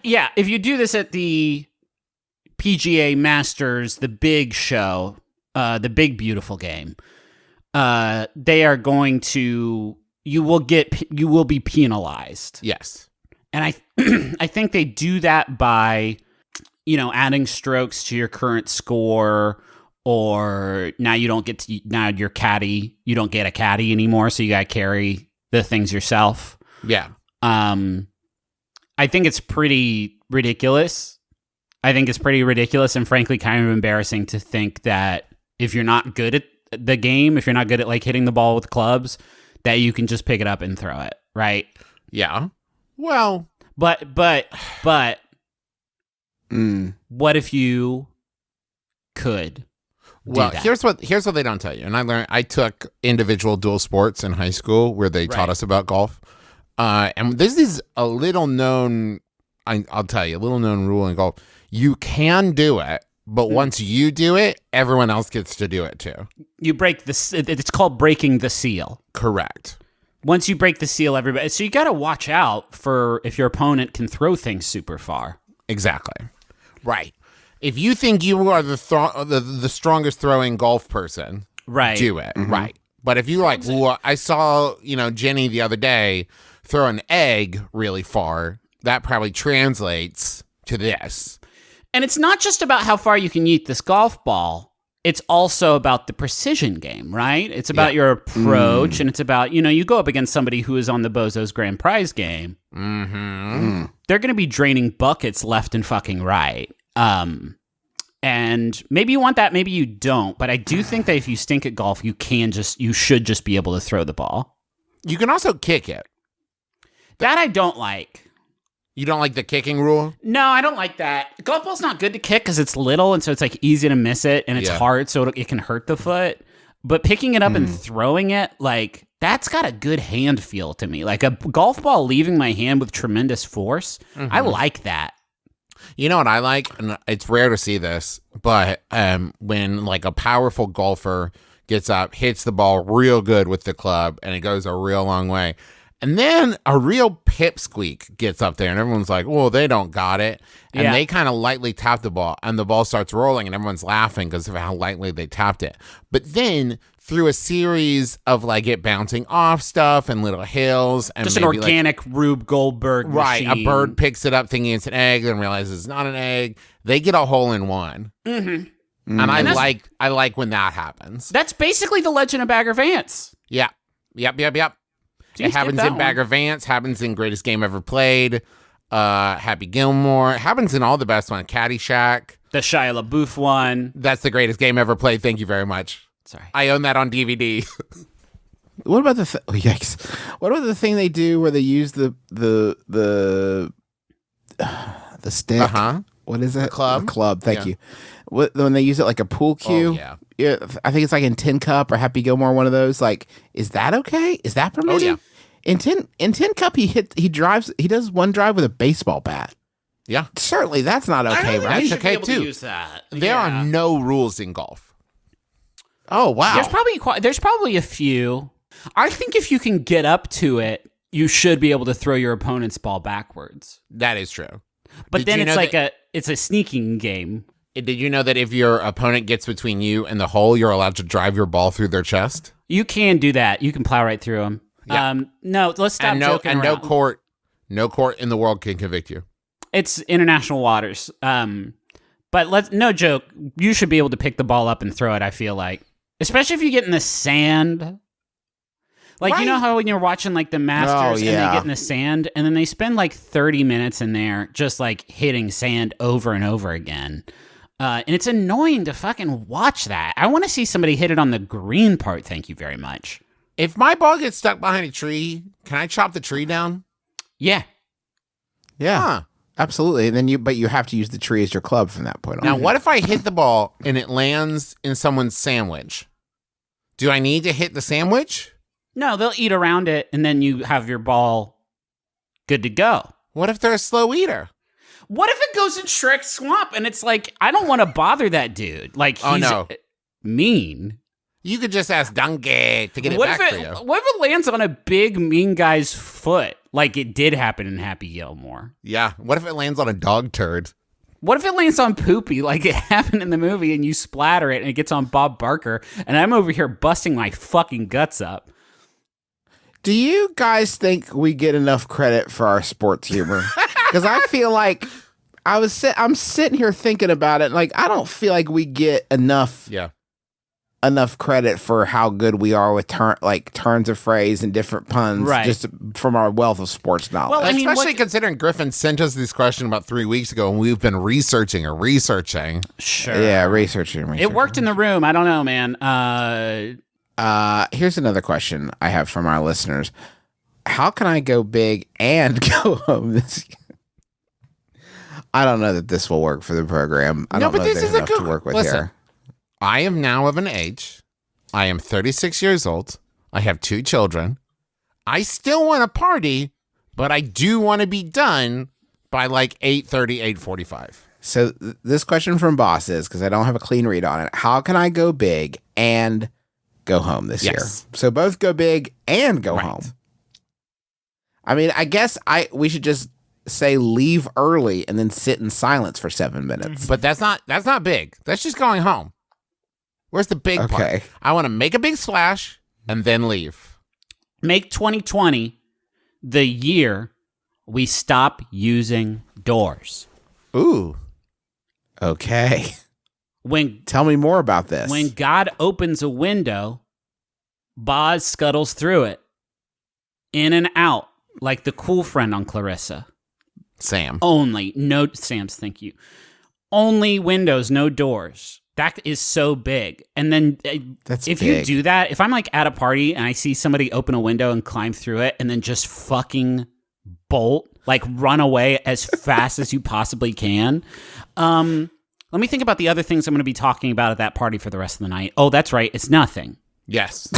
Yeah, if you do this at the PGA Masters, the big show, the big beautiful game, they are going to you will be penalized. Yes. And I think they do that by adding strokes to your current score, or now your caddy, you don't get a caddy anymore, so you got to carry the things yourself. Yeah. I think it's pretty ridiculous. And frankly kind of embarrassing to think that if you're not good at the game, if you're not good at like hitting the ball with clubs, that you can just pick it up and throw it, right? Yeah. Well, but what if you could do well, that? here's what they don't tell you. And I took individual dual sports in high school where they taught us about golf. And this is a little known rule in golf. You can do it, but once you do it, everyone else gets to do it too. You break it's called breaking the seal. Correct. Once you break the seal, everybody. So you got to watch out for if your opponent can throw things super far. Exactly. Right. If you think you are the strongest throwing golf person, Right. do it. Mm-hmm. Right. But if you I saw, Jenny the other day throw an egg really far, that probably translates to this. And it's not just about how far you can yeet this golf ball. It's also about the precision game, right? It's about your approach, and it's about, you go up against somebody who is on the Bozo's Grand Prize game. Mm-hmm. They're going to be draining buckets left and fucking right. And maybe you want that, maybe you don't. But I do think that if you stink at golf, you should just be able to throw the ball. You can also kick it. That I don't like. You don't like the kicking rule? No, I don't like that. Golf ball's not good to kick because it's little, and so it's like easy to miss it, and it's hard, so it can hurt the foot. But picking it up and throwing it, like, that's got a good hand feel to me. Like a golf ball leaving my hand with tremendous force. Mm-hmm. I like that. You know what I like? And it's rare to see this, but when like a powerful golfer gets up, hits the ball real good with the club, and it goes a real long way. And then a real pipsqueak gets up there, and everyone's like, well, they don't got it. And they kind of lightly tap the ball, and the ball starts rolling, and everyone's laughing because of how lightly they tapped it. But then through a series of like it bouncing off stuff and little hills. And just an organic Rube Goldberg machine. Right, a bird picks it up thinking it's an egg and realizes it's not an egg. They get a hole in one. Mm-hmm. And I like when that happens. That's basically the Legend of Bagger Vance. Yeah. Yep. Jeez, it happens in Bagger Vance, happens in Greatest Game Ever Played, Happy Gilmore, happens in all the best ones, Caddyshack. The Shia LaBeouf one. That's the greatest game ever played. Thank you very much. Sorry. I own that on DVD. What about yikes? What about the thing they do where they use the stick what is it? club? A club. Thank Yeah. you. When they use it like a pool cue. Oh, yeah. I think it's like in Tin Cup or Happy Gilmore, one of those. Like, is that okay? Is that permitted? yeah. In Tin Cup, he does one drive with a baseball bat. Yeah. Certainly, that's not okay, right? You should be okay, able to too. use that. There are no rules in golf. Oh wow. There's probably a few. I think if you can get up to it, you should be able to throw your opponent's ball backwards. That is true. But Did then you it's know like that- it's a sneaking game. Did you know that if your opponent gets between you and the hole, you're allowed to drive your ball through their chest? You can do that. You can plow right through them. Yeah. No, let's stop joking around. No court in the world can convict you. It's international waters. But no joke. You should be able to pick the ball up and throw it. I feel like, especially if you get in the sand. Like, Right. you know how when you're watching like the Masters and they get in the sand and then they spend like 30 minutes in there just like hitting sand over and over again. And it's annoying to fucking watch that. I want to see somebody hit it on the green part. Thank you very much. If my ball gets stuck behind a tree, can I chop the tree down? Yeah. Yeah. Huh. Absolutely. And then you have to use the tree as your club from that point on. Now, what if I hit the ball and it lands in someone's sandwich? Do I need to hit the sandwich? No, they'll eat around it and then you have your ball good to go. What if they're a slow eater? What if it goes in Shrek's swamp and it's like, I don't want to bother that dude. Like, he's mean. You could just ask Donkey to get it What back if for you. what if it lands on a big mean guy's foot, like it did happen in Happy Gilmore? Yeah. What if it lands on a dog turd? What if it lands on Poopy, like it happened in the movie, and you splatter it and it gets on Bob Barker, and I'm over here busting my fucking guts up? Do you guys think we get enough credit for our sports humor? Because I feel like I'm sitting here thinking about it. Like, I don't feel like we get enough credit for how good we are with turns of phrase and different puns, Right. just from our wealth of sports knowledge. Well, I mean, Especially considering Griffin sent us this question about 3 weeks ago, and we've been researching. Sure. Yeah, researching. It worked in the room. I don't know, man. Here's another question I have from our listeners. How can I go big and go home this year? I don't know that this will work for the program. I don't know if there's enough to work with here. I am now of an age. I am 36 years old. I have 2 children. I still want to party, but I do want to be done by like 8:30, 8:45. So this question from Boss is, because I don't have a clean read on it, how can I go big and go home this year? So both go big and go home. I mean, I guess we should just say leave early and then sit in silence for 7 minutes. But that's not big. That's just going home. Where's the big part? I want to make a big splash and then leave. Make 2020 the year we stop using doors. Ooh. Okay. Tell me more about this. When God opens a window, Boz scuttles through it, in and out, like the cool friend on Clarissa. Sam. Sam's, thank you. Only windows, no doors. That is so big. And then if you do that, if I'm like at a party and I see somebody open a window and climb through it and then just fucking bolt, like run away as fast as you possibly can. Let me think about the other things I'm going to be talking about at that party for the rest of the night. Oh, that's right. It's nothing. Yes.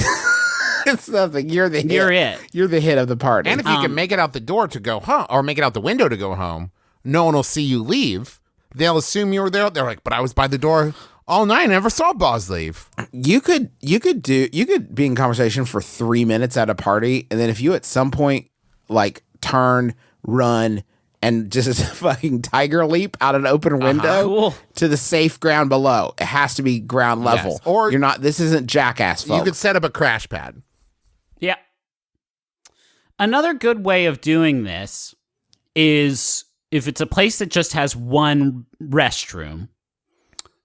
It's nothing. You're the hit. You're it. You're the hit of the party. And if you can make it out the door to go home, or make it out the window to go home, no one will see you leave. They'll assume you were there. They're like, but I was by the door all night. I never saw Boz leave. You could be in conversation for 3 minutes at a party, and then if you at some point like turn, run, and just fucking tiger leap out an open window to the safe ground below. It has to be ground level. Yes. Or you're not. This isn't Jackass, folks. You could set up a crash pad. Yeah. Another good way of doing this is if it's a place that just has one restroom,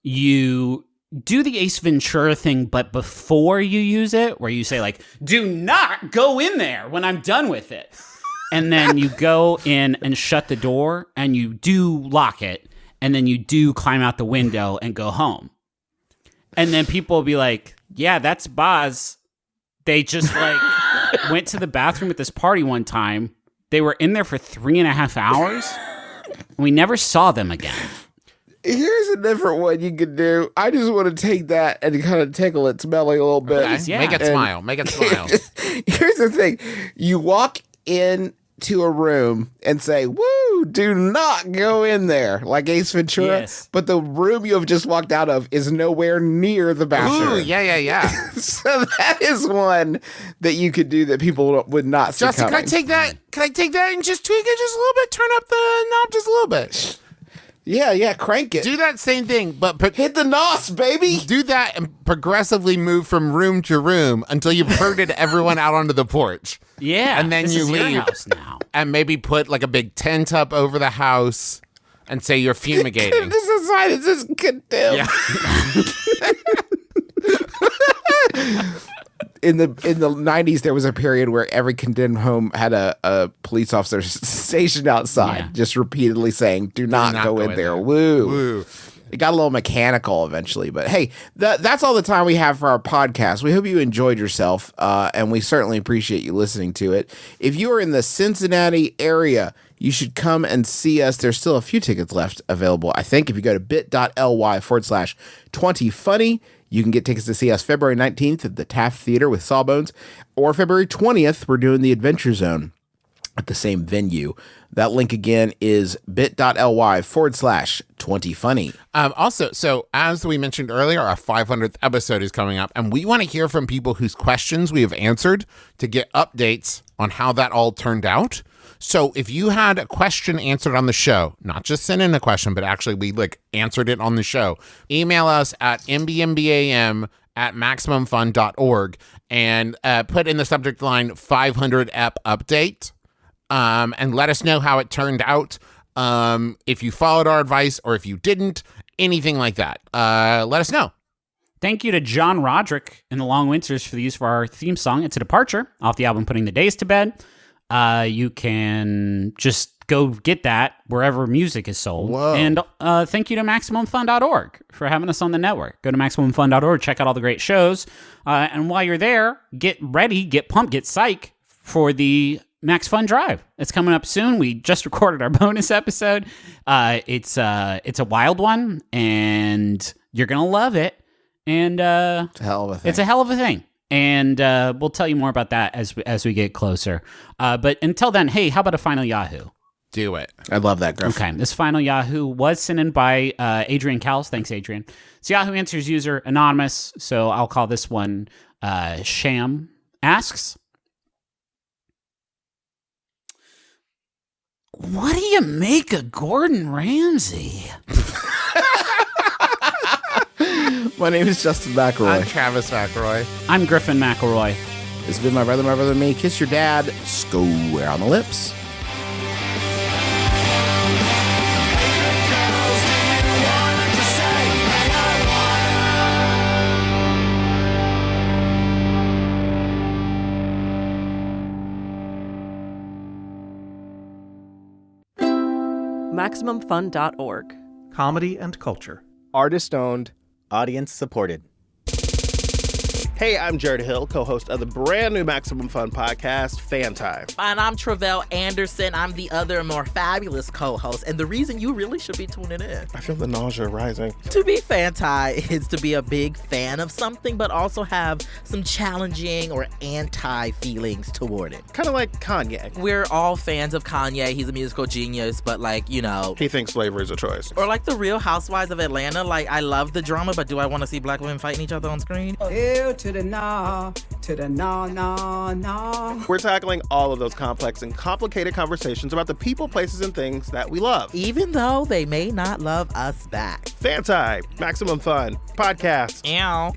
you do the Ace Ventura thing, but before you use it, where you say like, do not go in there when I'm done with it. And then you go in and shut the door and you do lock it. And then you do climb out the window and go home. And then people will be like, yeah, that's Boz. They just like went to the bathroom at this party one time. They were in there for 3.5 hours. And we never saw them again. Here's a different one you could do. I just want to take that and kind of tickle its belly a little bit. Okay. Yeah. Make it smile. Make it smile. Here's the thing. You walk in to a room and say, woo, do not go in there, like Ace Ventura. Yes. But the room you have just walked out of is nowhere near the bathroom. Ooh, yeah. So that is one that you could do that people would not see Justin, coming. can I take that and just tweak it just a little bit? Turn up the knob just a little bit. Yeah, crank it. Do that same thing, but Hit the nos, baby. do that and progressively move from room to room until you've herded everyone out onto the porch. Yeah. And then this you is your leave. house now. And maybe put like a big tent up over the house and say you're fumigating. This is sign. This is condemned. In the 90s, there was a period where every condemned home had a police officer stationed outside, just repeatedly saying, "Do not go in there." Woo. It got a little mechanical eventually, but hey, that's all the time we have for our podcast. We hope you enjoyed yourself, and we certainly appreciate you listening to it. If you are in the Cincinnati area, you should come and see us. There's still a few tickets left available, I think. If you go to bit.ly/20funny, you can get tickets to see us February 19th at the Taft Theater with Sawbones, or February 20th, we're doing the Adventure Zone at the same venue. That link again is bit.ly/20funny. Also, so as we mentioned earlier, our 500th episode is coming up, and we want to hear from people whose questions we have answered to get updates on how that all turned out. So if you had a question answered on the show, not just send in a question, but actually we answered it on the show, email us at MBMBaM@MaximumFun.org and put in the subject line 500 ep update. And let us know how it turned out. If you followed our advice or if you didn't, anything like that. Let us know. Thank you to John Roderick and the Long Winters for the use of our theme song. It's a departure off the album Putting the Days to Bed. You can just go get that wherever music is sold. Whoa. And thank you to MaximumFun.org for having us on the network. Go to MaximumFun.org, check out all the great shows. And while you're there, get ready, get pumped, get psych for the Max Fun Drive. It's coming up soon. We just recorded our bonus episode. It's a wild one, and you're going to love it. And It's a hell of a thing. It's a hell of a thing. And we'll tell you more about that as we get closer. But until then, hey, how about a final Yahoo? Do it. I love that, Griff. Okay, this final Yahoo was sent in by Adrian Cowles. Thanks, Adrian. It's Yahoo Answers user anonymous, so I'll call this one Sham Asks, what do you make of Gordon Ramsay? My name is Justin McElroy. I'm Travis McElroy. I'm Griffin McElroy. This has been my brother, and me. Kiss your dad. Square on the lips. MaximumFun.org. Comedy and culture. Artist-owned, audience-supported. Hey, I'm Jared Hill, co-host of the brand new Maximum Fun podcast, Fan Time. And I'm Travell Anderson. I'm the other, more fabulous co-host, and the reason you really should be tuning in. I feel the nausea rising. To be Fan-Tie is to be a big fan of something, but also have some challenging or anti-feelings toward it. Kind of like Kanye. We're all fans of Kanye. He's a musical genius, but he thinks slavery is a choice. Or like the Real Housewives of Atlanta. I love the drama, but do I want to see black women fighting each other on screen? To the nah, nah. We're tackling all of those complex and complicated conversations about the people, places, and things that we love. Even though they may not love us back. Fan Time, Maximum Fun, podcast. Ew.